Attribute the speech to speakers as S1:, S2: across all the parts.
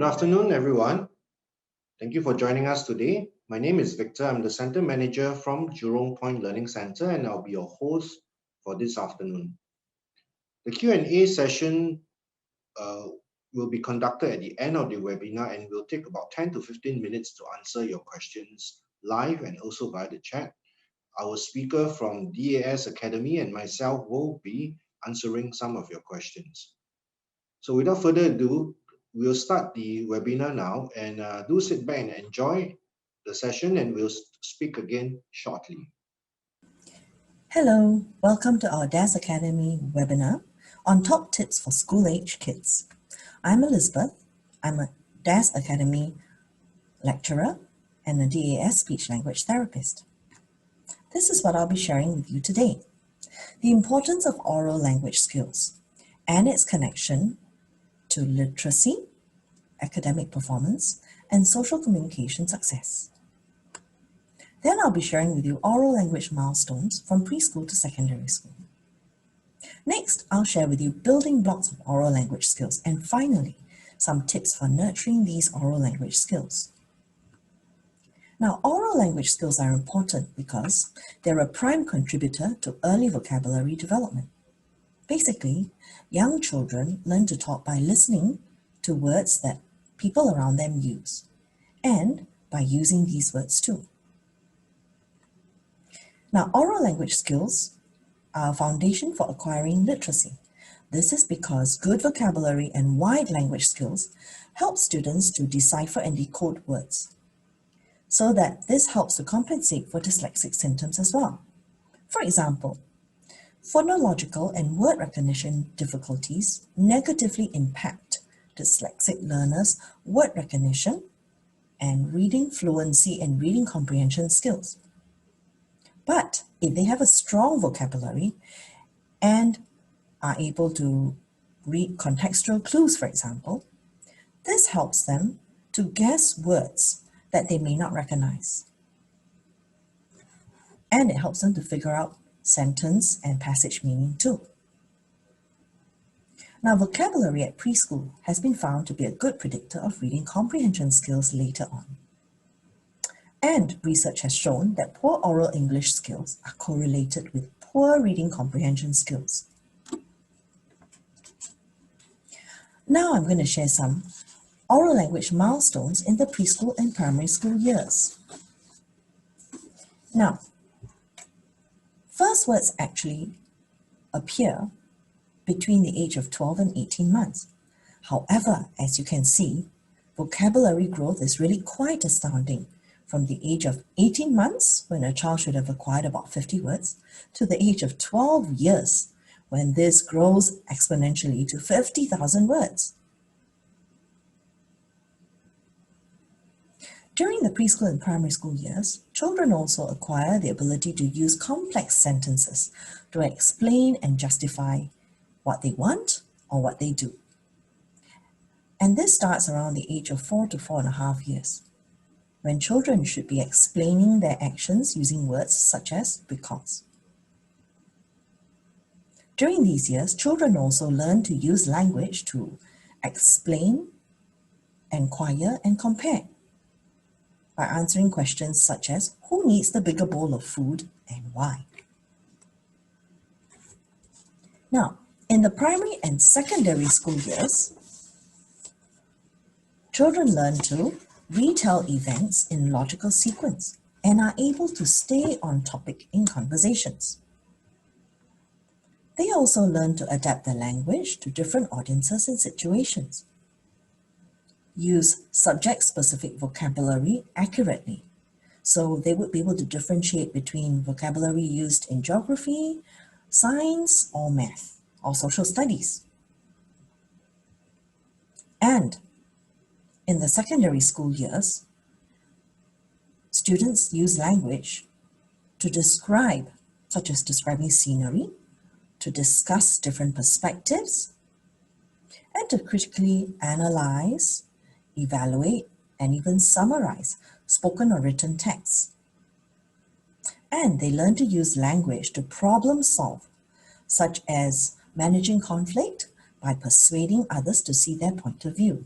S1: Good afternoon, everyone. Thank you for joining us today. My name is Victor. I'm the Center Manager from Jurong Point Learning Center, and I'll be your host for this afternoon. The Q&A session will be conducted at the end of the webinar and will take about 10 to 15 minutes to answer your questions live and also via the chat. Our speaker from DAS Academy and myself will be answering some of your questions. So without further ado, we'll start the webinar now, and do sit back and enjoy the session, and we'll speak again shortly.
S2: Hello, welcome to our DAS Academy webinar on top tips for school-age kids. I'm Elizabeth. I'm a DAS Academy lecturer and a DAS speech language therapist. This is what I'll be sharing with you today. The importance of oral language skills and its connection to literacy, academic performance, and social communication success. Then I'll be sharing with you oral language milestones from preschool to secondary school. Next, I'll share with you building blocks of oral language skills, and finally, some tips for nurturing these oral language skills. Now, oral language skills are important because they're a prime contributor to early vocabulary development. Basically, young children learn to talk by listening to words that people around them use, and by using these words too. Now, oral language skills are a foundation for acquiring literacy. This is because good vocabulary and wide language skills help students to decipher and decode words, so that this helps to compensate for dyslexic symptoms as well. For example, phonological and word recognition difficulties negatively impact dyslexic learners' word recognition and reading fluency and reading comprehension skills. But if they have a strong vocabulary and are able to read contextual clues, for example, this helps them to guess words that they may not recognize. And it helps them to figure out sentence and passage meaning too. Now, vocabulary at preschool has been found to be a good predictor of reading comprehension skills later on. And research has shown that poor oral English skills are correlated with poor reading comprehension skills. Now I'm going to share some oral language milestones in the preschool and primary school years. Now, first words actually appear between the age of 12 and 18 months. However, as you can see, vocabulary growth is really quite astounding from the age of 18 months, when a child should have acquired about 50 words, to the age of 12 years, when this grows exponentially to 50,000 words. During the preschool and primary school years, children also acquire the ability to use complex sentences to explain and justify what they want or what they do. And this starts around the age of 4 to 4.5 years, when children should be explaining their actions using words such as because. During these years, children also learn to use language to explain, inquire, and compare by answering questions such as who needs the bigger bowl of food and why. Now, in the primary and secondary school years, children learn to retell events in logical sequence and are able to stay on topic in conversations. They also learn to adapt their language to different audiences and situations, use subject-specific vocabulary accurately, so they would be able to differentiate between vocabulary used in geography, science, or math, or social studies. And in the secondary school years, students use language to describe, such as describing scenery, to discuss different perspectives, and to critically analyze, evaluate, and even summarize spoken or written texts. And they learn to use language to problem solve, such as managing conflict by persuading others to see their point of view.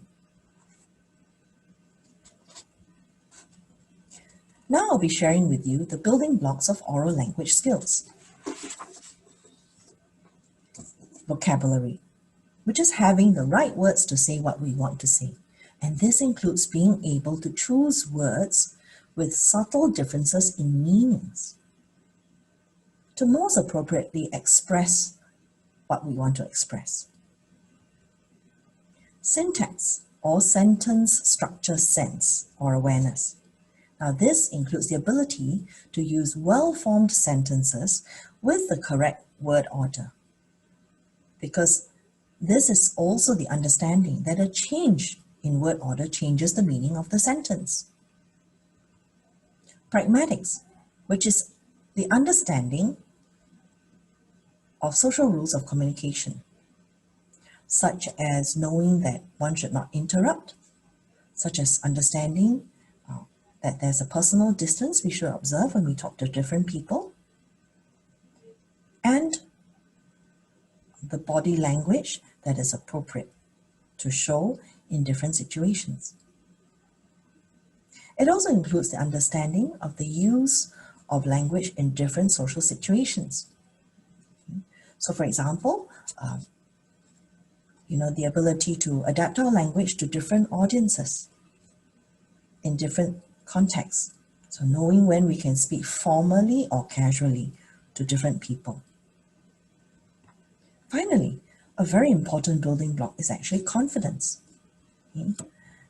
S2: Now I'll be sharing with you the building blocks of oral language skills. Vocabulary, which is having the right words to say what we want to say. And this includes being able to choose words with subtle differences in meanings to most appropriately express what we want to express. Syntax, or sentence structure sense or awareness. Now, this includes the ability to use well-formed sentences with the correct word order, because this is also the understanding that a change in word order changes the meaning of the sentence. Pragmatics, which is the understanding of social rules of communication, such as knowing that one should not interrupt, such as understanding that there's a personal distance we should observe when we talk to different people, and the body language that is appropriate to show in different situations. It also includes the understanding of the use of language in different social situations. So for example, the ability to adapt our language to different audiences in different contexts. So knowing when we can speak formally or casually to different people. Finally, a very important building block is actually confidence.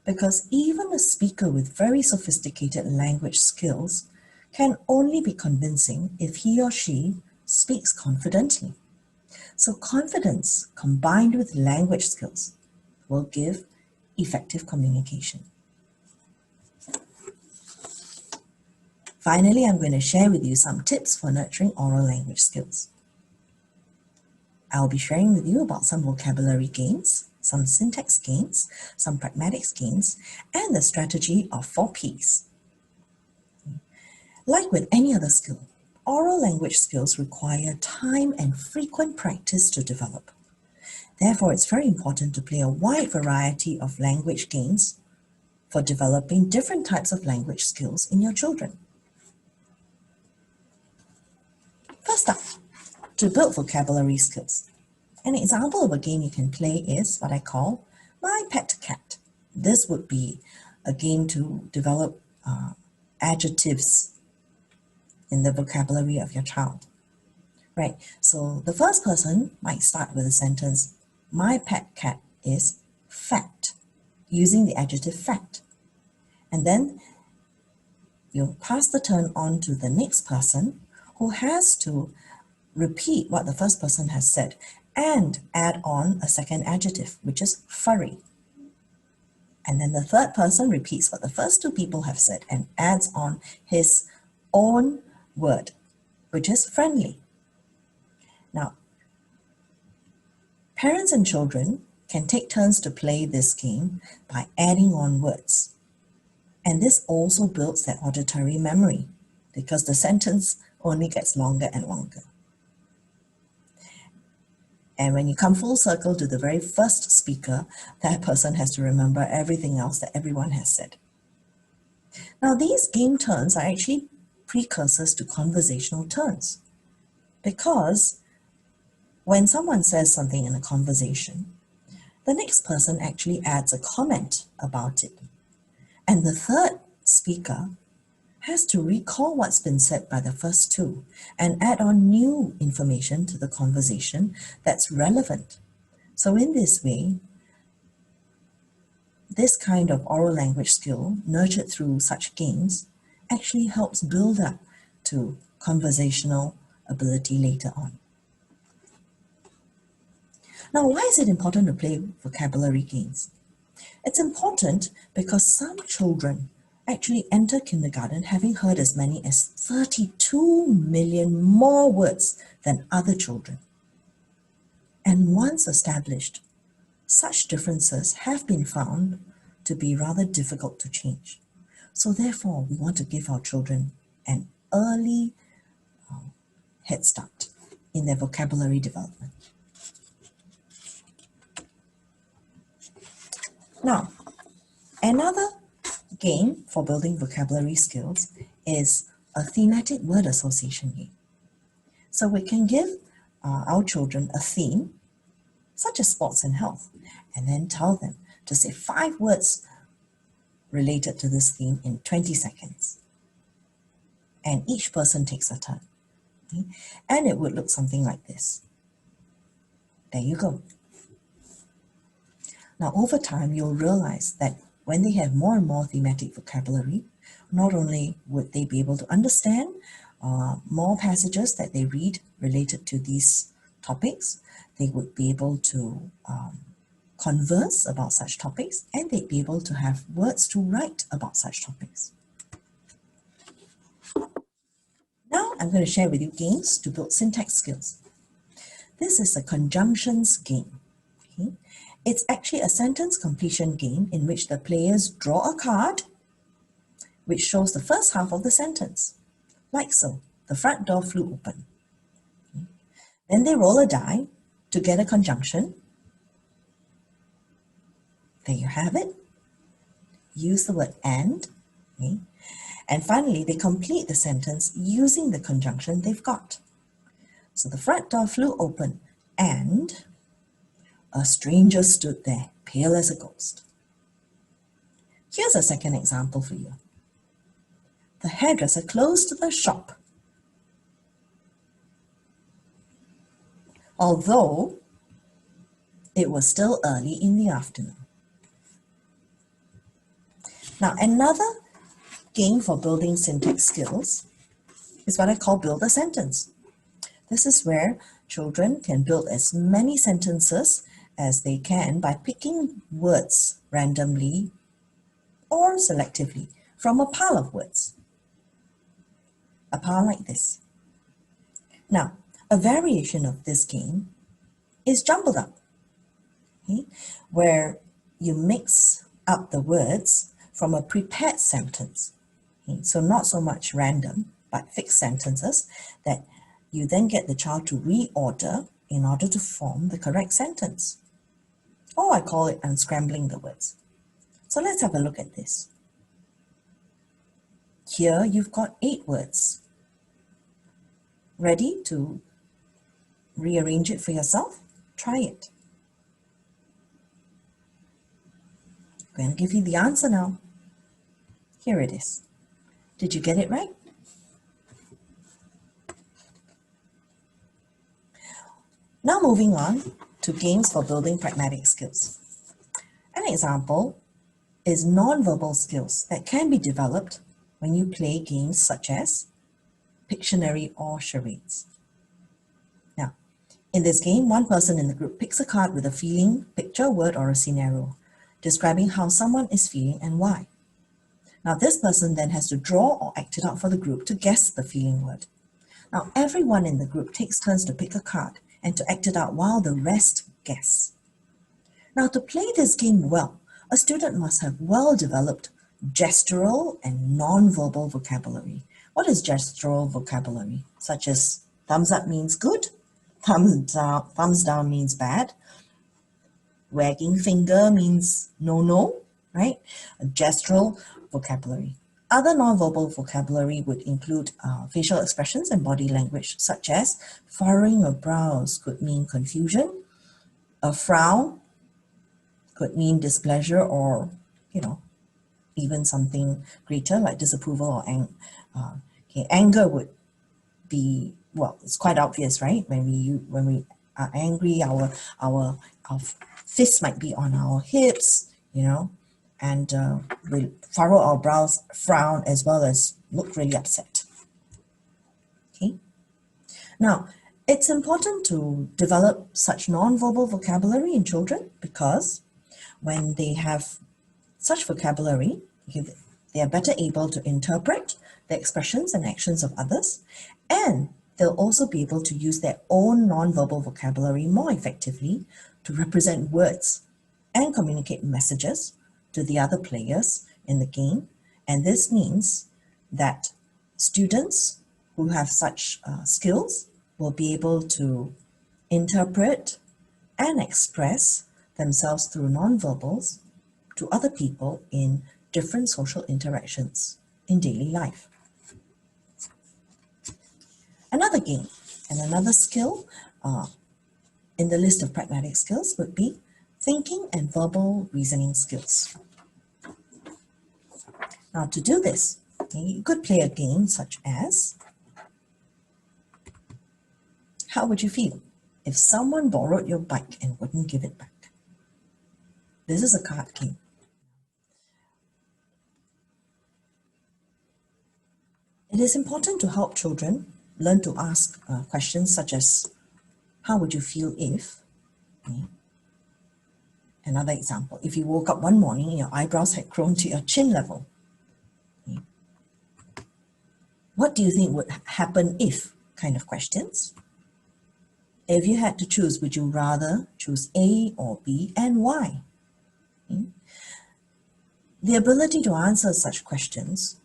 S2: Because even a speaker with very sophisticated language skills can only be convincing if he or she speaks confidently. So confidence combined with language skills will give effective communication. Finally, I'm going to share with you some tips for nurturing oral language skills. I'll be sharing with you about some vocabulary gains, some syntax gains, some pragmatics gains, and the strategy of 4 Ps. Like with any other skill, oral language skills require time and frequent practice to develop. Therefore, it's very important to play a wide variety of language gains for developing different types of language skills in your children. First up, to build vocabulary skills. An example of a game you can play is what I call My Pet Cat. This would be a game to develop adjectives in the vocabulary of your child. Right, so the first person might start with a sentence, my pet cat is fat, using the adjective fat. And then you'll pass the turn on to the next person who has to repeat what the first person has said and add on a second adjective, which is furry. And then the third person repeats what the first 2 people have said and adds on his own word, which is friendly. Now, parents and children can take turns to play this game by adding on words. And this also builds their auditory memory because the sentence only gets longer and longer. And when you come full circle to the very first speaker, that person has to remember everything else that everyone has said. Now, these game turns are actually precursors to conversational turns, because when someone says something in a conversation, the next person actually adds a comment about it. And the third speaker has to recall what's been said by the first 2 and add on new information to the conversation that's relevant. So in this way, this kind of oral language skill, nurtured through such games, actually helps build up to conversational ability later on. Now, why is it important to play vocabulary games? It's important because some children actually enter kindergarten having heard as many as 32 million more words than other children. And once established, such differences have been found to be rather difficult to change. So therefore, we want to give our children an early head start in their vocabulary development. Now, another game for building vocabulary skills is a thematic word association game. So we can give our children a theme, such as sports and health, and then tell them to say 5 words related to this theme in 20 seconds. And each person takes a turn. Okay? And it would look something like this. There you go. Now, over time, you'll realize that when they have more and more thematic vocabulary, not only would they be able to understand more passages that they read related to these topics, they would be able to converse about such topics, and they'd be able to have words to write about such topics. Now, I'm going to share with you games to build syntax skills. This is a conjunctions game. Okay? It's actually a sentence completion game in which the players draw a card which shows the first half of the sentence, like so. The front door flew open. Okay. Then they roll a die to get a conjunction. There you have it. Use the word and. Okay. And finally, they complete the sentence using the conjunction they've got. So the front door flew open and a stranger stood there, pale as a ghost. Here's a second example for you. The hairdresser closed the shop. Although it was still early in the afternoon. Now, another game for building syntax skills is what I call build a sentence. This is where children can build as many sentences as they can by picking words randomly or selectively from a pile of words. A pile like this. Now, a variation of this game is jumbled up, okay, where you mix up the words from a prepared sentence. Okay, so not so much random, but fixed sentences that you then get the child to reorder in order to form the correct sentence. Or I call it unscrambling the words. So let's have a look at this. Here you've got 8 words. Ready to rearrange it for yourself? Try it. I'm going to give you the answer now. Here it is. Did you get it right? Now moving on to games for building pragmatic skills. An example is nonverbal skills that can be developed when you play games such as Pictionary or charades. Now, in this game, one person in the group picks a card with a feeling, picture, word, or a scenario, describing how someone is feeling and why. Now, this person then has to draw or act it out for the group to guess the feeling word. Now, everyone in the group takes turns to pick a card and to act it out while the rest guess. Now, to play this game well, a student must have well-developed gestural and non-verbal vocabulary. What is gestural vocabulary? Such as thumbs up means good, thumbs down means bad, wagging finger means no, right? A gestural vocabulary. Other non-verbal vocabulary would include facial expressions and body language, such as furrowing of brows could mean confusion, a frown could mean displeasure or, even something greater like disapproval or anger would be, well, it's quite obvious, right? When we are angry, our fists might be on our hips, and we furrow our brows, frown, as well as look really upset. Okay. Now, it's important to develop such non-verbal vocabulary in children because when they have such vocabulary, they are better able to interpret the expressions and actions of others, and they'll also be able to use their own non-verbal vocabulary more effectively to represent words and communicate messages to the other players in the game. And this means that students who have such skills will be able to interpret and express themselves through non-verbals to other people in different social interactions in daily life. Another game and another skill in the list of pragmatic skills would be thinking and verbal reasoning skills. Now, to do this, you could play a game such as, how would you feel if someone borrowed your bike and wouldn't give it back? This is a card game. It is important to help children learn to ask questions such as, how would you feel if? Okay. Another example, if you woke up one morning and your eyebrows had grown to your chin level, okay, what do you think would happen if kind of questions? If you had to choose, would you rather choose A or B, and why? Okay. The ability to answer such questions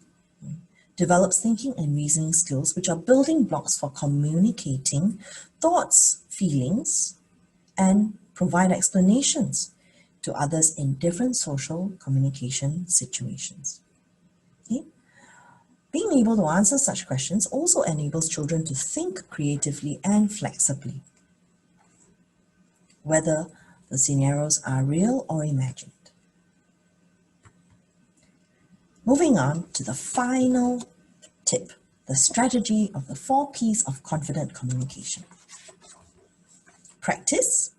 S2: develops thinking and reasoning skills, which are building blocks for communicating thoughts, feelings, and provide explanations to others in different social communication situations. Okay? Being able to answer such questions also enables children to think creatively and flexibly, whether the scenarios are real or imagined. Moving on to the final tip, the strategy of the 4 Ps of confident communication. Practice,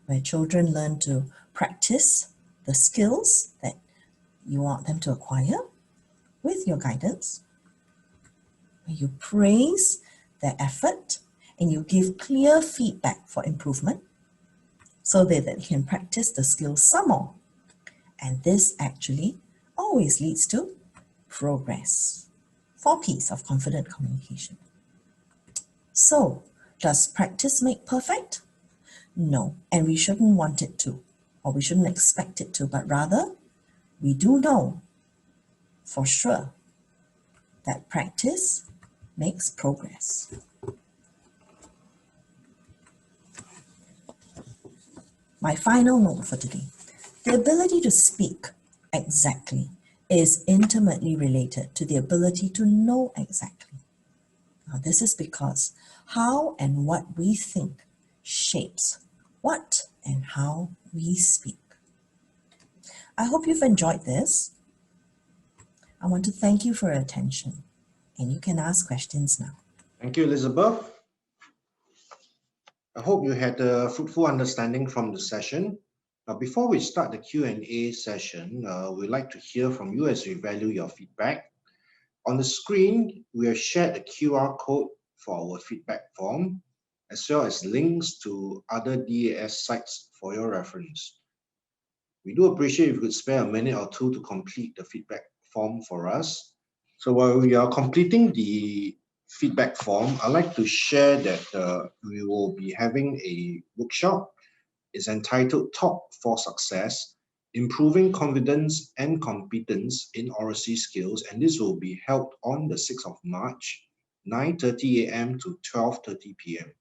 S2: where children learn to practice the skills that you want them to acquire with your guidance. Where you praise their effort and you give clear feedback for improvement so that they can practice the skills some more. And this actually always leads to progress. 4 Ps of confident communication. So, does practice make perfect? No, and we shouldn't want it to, or we shouldn't expect it to, but rather, we do know for sure that practice makes progress. My final note for today. The ability to speak exactly is intimately related to the ability to know exactly. Now, this is because how and what we think shapes what and how we speak. I hope you've enjoyed this. I want to thank you for your attention, and you can ask questions now.
S1: Thank you, Elizabeth. I hope you had a fruitful understanding from the session. Now, before we start the Q&A session, we'd like to hear from you as we value your feedback. On the screen, we have shared a QR code for our feedback form, as well as links to other DAS sites for your reference. We do appreciate if you could spare a minute or two to complete the feedback form for us. So while we are completing the feedback form, I'd like to share that we will be having a workshop. It's entitled Talk for Success, Improving Confidence and Competence in Oracy Skills, and this will be held on the 6th of March, 9:30 a.m. to 12:30 p.m.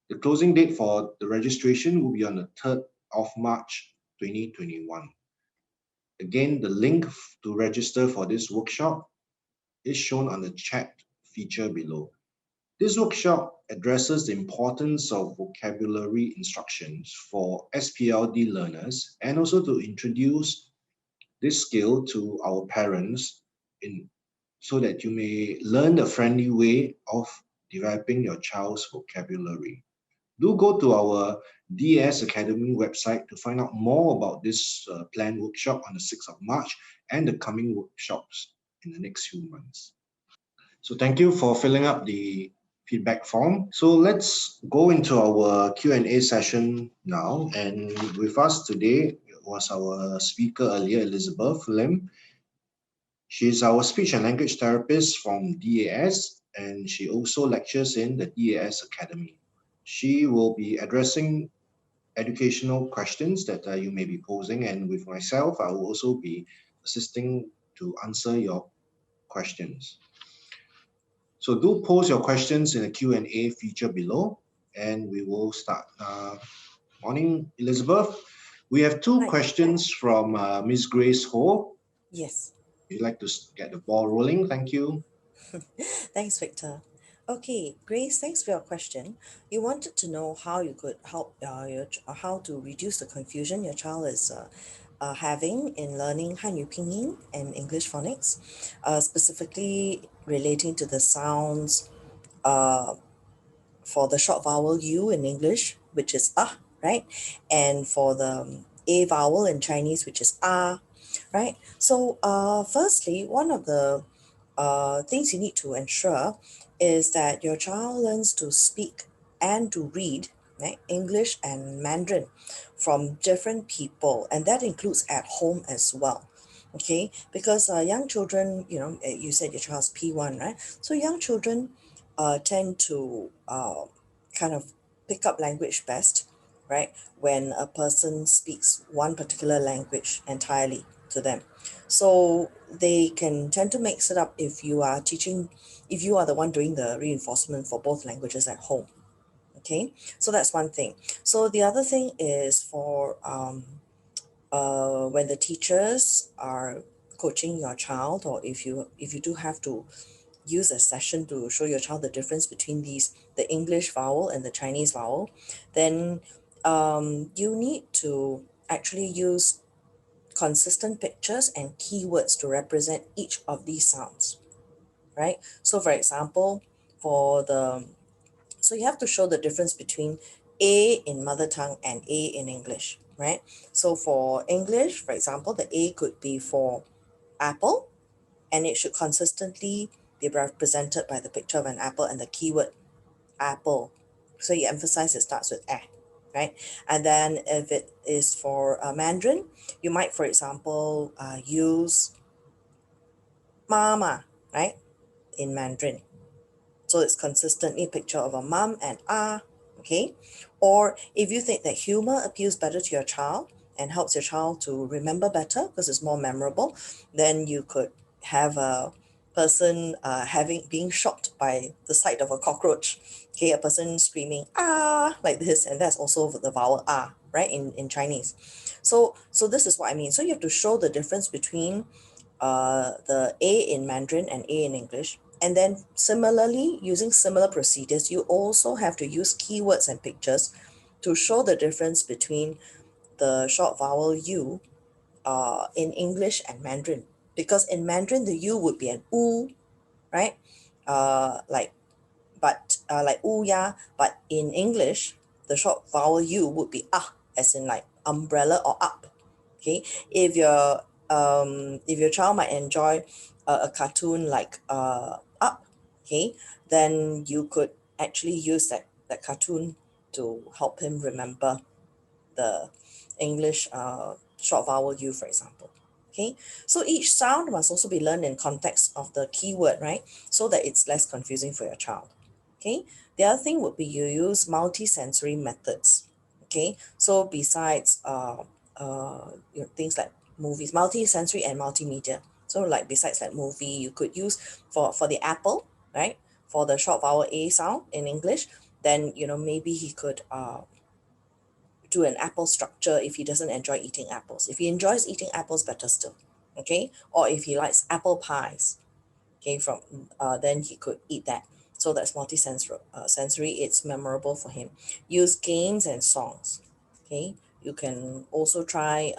S1: The closing date for the registration will be on the 3rd of March, 2021. Again, the link to register for this workshop is shown on the chat feature below. This workshop addresses the importance of vocabulary instructions for SPLD learners and also to introduce this skill to our parents so that you may learn a friendly way of developing your child's vocabulary. Do go to our DS Academy website to find out more about this planned workshop on the 6th of March and the coming workshops in the next few months. So thank you for filling up the feedback form. So let's go into our Q&A session now. And with us today was our speaker earlier, Elizabeth Lim. She's our speech and language therapist from DAS, and she also lectures in the DAS Academy. She will be addressing educational questions that you may be posing, and with myself, I will also be assisting to answer your questions. So do post your questions in the Q&A feature below, and we will start. Morning, Elizabeth. We have 2 questions from Ms. Grace Ho.
S2: Yes.
S1: You'd like to get the ball rolling? Thank you.
S2: Thanks, Victor. Okay, Grace, thanks for your question. You wanted to know how you could help how to reduce the confusion your child is having in learning Hanyu Pinyin and English phonics, specifically relating to the sounds uh, for the short vowel U in English, which is right? And for the A vowel in Chinese, which is right? So, firstly, one of the things you need to ensure is that your child learns to speak and to read, right, English and Mandarin from different people, and that includes at home as well. Okay, because young children, you said your child's P1, right? So young children tend to kind of pick up language best, right, when a person speaks one particular language entirely to them. So they can tend to mix it up if you are the one doing the reinforcement for both languages at home. Okay, so that's one thing. So the other thing is for when the teachers are coaching your child, or if you do have to use a session to show your child the difference between the English vowel and the Chinese vowel, then you need to actually use consistent pictures and keywords to represent each of these sounds, right? So for example, for the so you have to show the difference between A in mother tongue and A in English, right? So for English, for example, the A could be for apple, and it should consistently be represented by the picture of an apple and the keyword apple. So you emphasize it starts with eh, right? And then if it is for Mandarin, you might, for example, use mama, right, in Mandarin. So it's consistently a picture of a mom and okay? Or if you think that humor appeals better to your child and helps your child to remember better because it's more memorable, then you could have a person being shocked by the sight of a cockroach. Okay, a person screaming like this, and that's also the vowel right, in Chinese. So this is what I mean. So you have to show the difference between the A in Mandarin and A in English. And then similarly, using similar procedures, you also have to use keywords and pictures to show the difference between the short vowel U in English and Mandarin. Because in Mandarin, the U would be an U, right? Like like ya, but in English, the short vowel U would be as in like umbrella or up. Okay, if your child might enjoy a cartoon like Up, okay, then you could actually use that cartoon to help him remember the English short vowel U, for example. Okay, so each sound must also be learned in context of the keyword, right? So that it's less confusing for your child. Okay, the other thing would be you use multi-sensory methods. Okay, so besides things like movies, multi-sensory and multimedia. So like besides like movie, you could use for the apple, right? For the short vowel A sound in English, then maybe he could to an apple structure if he doesn't enjoy eating apples. If he enjoys eating apples, better still. Okay, or if he likes apple pies, okay, from then he could eat that. So that's multi-sensory. Sensory, it's memorable for him. Use games and songs. Okay, you can also try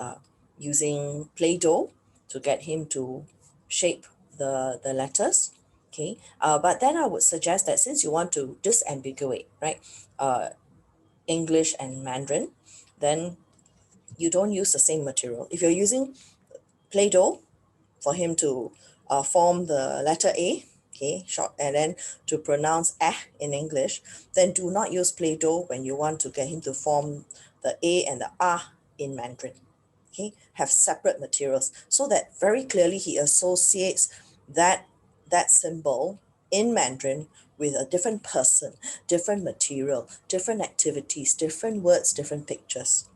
S2: using Play-Doh to get him to shape the letters. Okay, but then I would suggest that since you want to disambiguate, right, uh, English and Mandarin, then you don't use the same material. If you're using Play-Doh for him to form the letter A, okay, short, and then to pronounce in English, then do not use Play-Doh when you want to get him to form the A and the in Mandarin. Okay, have separate materials so that very clearly he associates that that symbol in Mandarin with a different person, different material, different activities, different words, different pictures.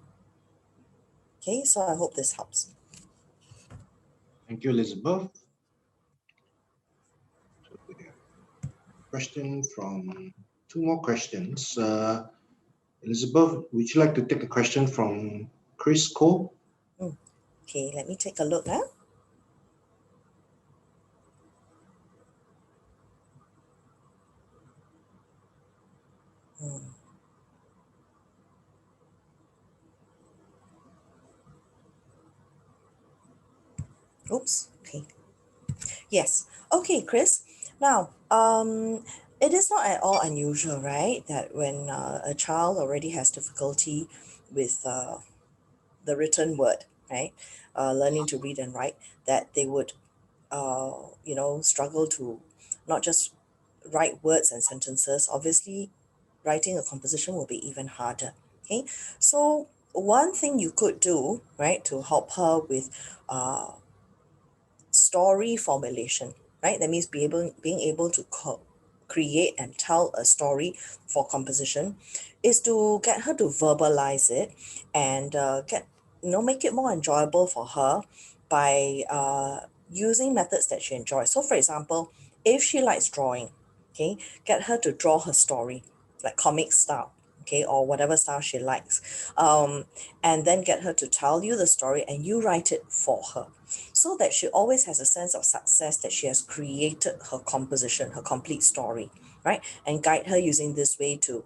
S2: Okay, so I hope this helps.
S1: Thank you, Elizabeth. So we have question from two more questions. Elizabeth, would you like to take a question from Chris Cole?
S2: Okay, let me take a look now. Mm. Oops. Okay. Yes. Okay, Chris. Now, it is not at all unusual, right, that when a child already has difficulty with the written word, right, learning to read and write, that they would, struggle to not just write words and sentences. Obviously, writing a composition will be even harder. Okay, so one thing you could do, right, to help her with uh, story formulation, right? That means being able to create and tell a story for composition, is to get her to verbalize it and make it more enjoyable for her by using methods that she enjoys. So, for example, if she likes drawing, okay, get her to draw her story like comic style, okay, or whatever style she likes, and then get her to tell you the story and you write it for her, so that she always has a sense of success that she has created her composition, her complete story, right? And guide her using this way to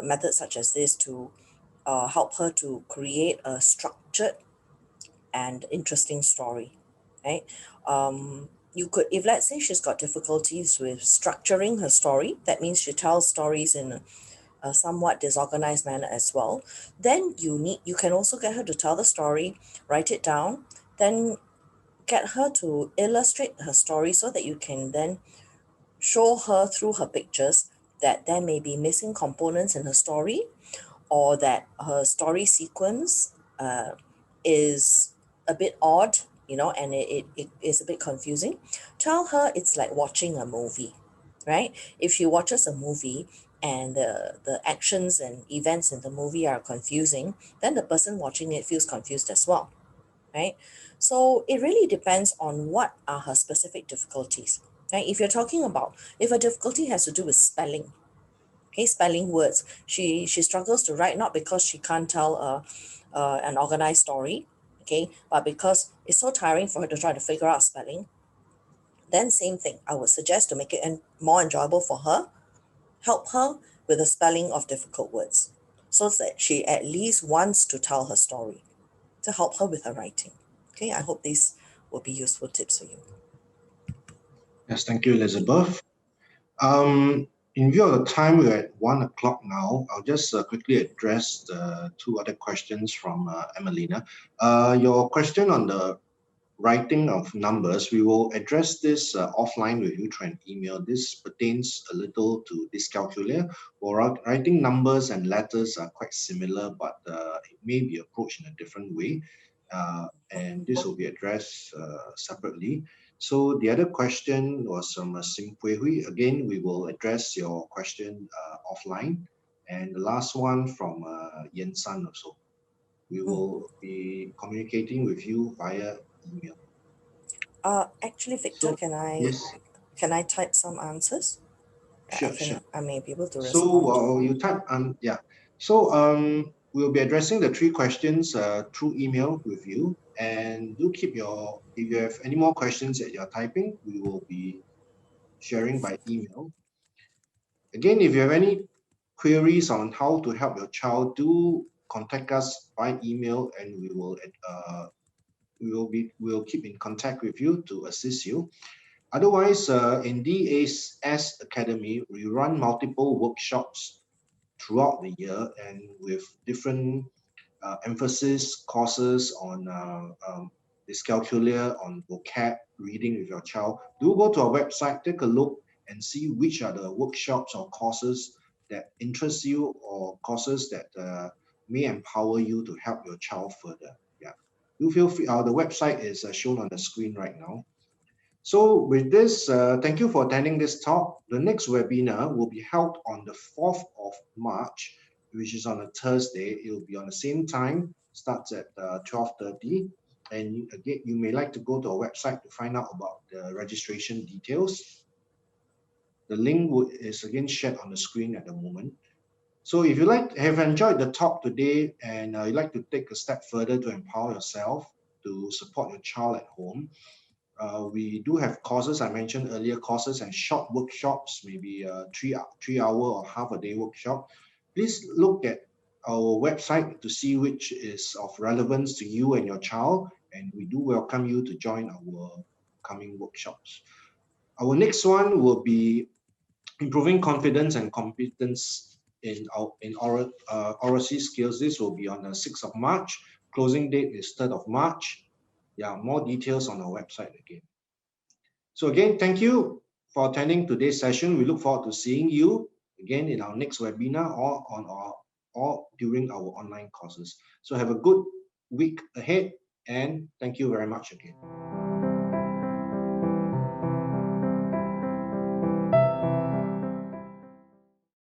S2: methods such as this to help her to create a structured and interesting story, right? You could, if let's say she's got difficulties with structuring her story, that means she tells stories in a somewhat disorganized manner as well, then you can also get her to tell the story, write it down, then get her to illustrate her story so that you can then show her through her pictures that there may be missing components in her story, or that her story sequence is a bit odd, and it is a bit confusing. Tell her it's like watching a movie, right? If she watches a movie and the actions and events in the movie are confusing, then the person watching it feels confused as well, right? So it really depends on what are her specific difficulties, right? If you're talking about, if a difficulty has to do with spelling, okay, spelling words, she struggles to write, not because she can't tell an organized story, okay, but because it's so tiring for her to try to figure out spelling, then same thing, I would suggest to make it more enjoyable for her, help her with the spelling of difficult words so that she at least wants to tell her story, to help her with her writing. Okay, I hope these will be useful tips for you.
S1: Yes, thank you, Elizabeth. In view of the time, we're at 1 o'clock now. I'll just quickly address the two other questions from Emelina. Your question on the writing of numbers, we will address this offline with you through an email. This pertains a little to dyscalculia. Or writing numbers and letters are quite similar, but it may be approached in a different way. And this will be addressed separately. So the other question was from Sim Pui Hui. Again, we will address your question offline. And the last one from Yen San also. We
S2: Mm.
S1: will be communicating with you via email.
S2: Actually, Victor,
S1: So yes,
S2: can I type some answers?
S1: sure, sure.
S2: I may be able to
S1: So
S2: respond.
S1: you type yeah. So we'll be addressing the three questions through email with you, and do keep your, if you have any more questions that you're typing, we will be sharing by email. Again, if you have any queries on how to help your child, do contact us by email, and we will keep in contact with you to assist you. Otherwise, in DAS Academy, we run multiple workshops throughout the year, and with different emphasis courses on dyscalculia, on vocab, reading with your child. Do go to our website, take a look, and see which are the workshops or courses that interest you, or courses that may empower you to help your child further. Yeah, do feel free. The website is shown on the screen right now. So with this, thank you for attending this talk. The next webinar will be held on the 4th of March, which is on a Thursday. It will be on the same time, starts at 12:30. And again, you may like to go to our website to find out about the registration details. The link is again shared on the screen at the moment. So if you have enjoyed the talk today, and you'd like to take a step further to empower yourself to support your child at home, We do have courses, I mentioned earlier, courses and short workshops, maybe a 3 hour or half a day workshop. Please look at our website to see which is of relevance to you and your child, and we do welcome you to join our coming workshops. Our next one will be improving confidence and competence in oracy skills. This will be on the 6th of March. Closing date is 3rd of March. Yeah, more details on our website again. So again, thank you for attending today's session. We look forward to seeing you again in our next webinar or during our online courses. So have a good week ahead, and thank you very much again.